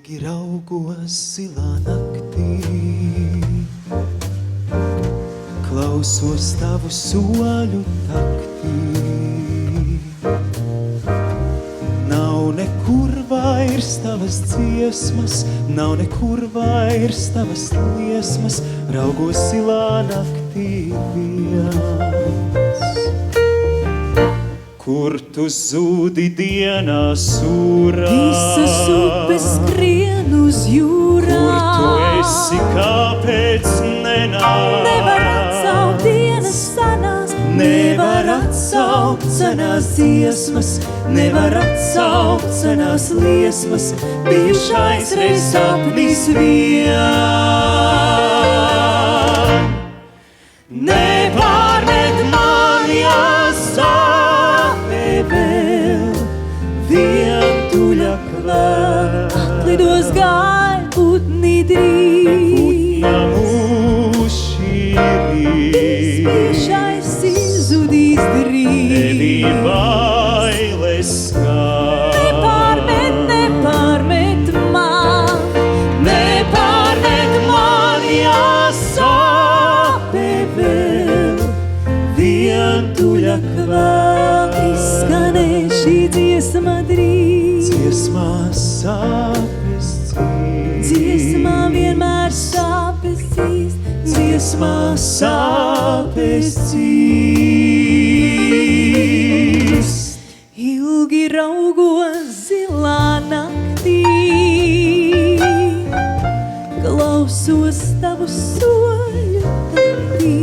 Ilgi raugos zilā naktī, klausos tavu soļu taktī. Nav nekur vairs tavas dziesmas, nav nekur vairs tavas liesmas, raugos zilā naktī viens. Kur tu zūdi dienā sūrā, Visas upes skrien uz jūrā. Kur tu esi, kāpēc nenāk? Nevar atsaukt dienas sanās, Nevar atsaukt senās dziesmas, nevar atsaukt senās liesmas, bijušais reiz sapnis vien. Nepārmet man jāsāpē vēl, vientuļa kvēl. atlidos gaļputni drīz. Bijušais izzudīs drīz. Tevi bailes skar. Nepārmet man, jāsāpē vēl, vientuļa kvēl. izskanēs šī dziesma drīz. Dziesmā sāpes dzīs. Dziesmā vienmēr sāpes dzīs. Dziesmā sāpes dzīs. Ilgi raugos zilā naktī, klausos tavu soļu taktī.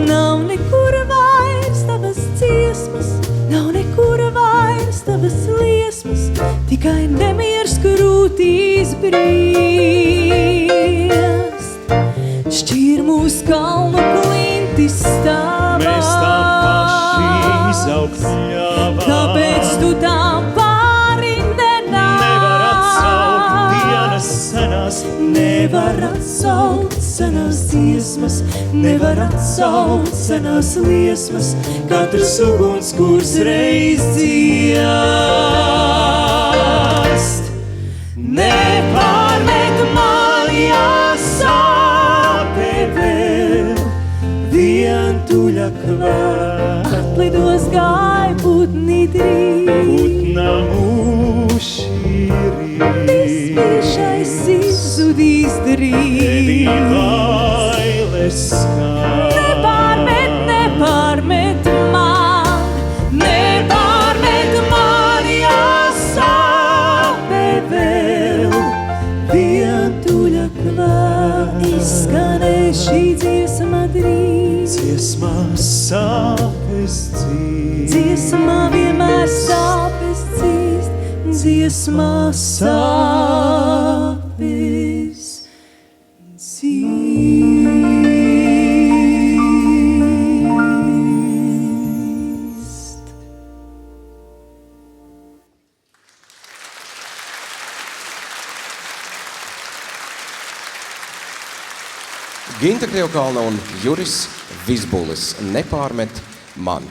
Nav nekur vairs tavas dziesmas, nav nekur vairs tavas liesmas, tikai nemiers krūtīs briest. Šķir mūs kalnu klintis stāvā. Mēs tam paši izaugt ļāvām. Kāpēc tu tam pāri nenāk? Nevar atsaukt dienas senās, nevar atsaukt senās dziesmas, nevar atsaukt senās liesmas, katrs ugunskurs reiz dziest. Nepārmet man jāsāpē vēl, vientuļa kvēl. Atlidos gaļputni drīz. Putna mūšīrīs. Bijušais izzudīs Tevi drīz. bailes skar. Nepārmet man, jāsāpē vēl, vientuļa kvēl. izskanēs šī dziesma drīz. Dziesmā sāpes dzīs. Dziesmā vienmēr sāpes dzīs. Dziesmā sāpes dzīs. Ginta Krievkalna un Juris Vizbulis nepārmet man.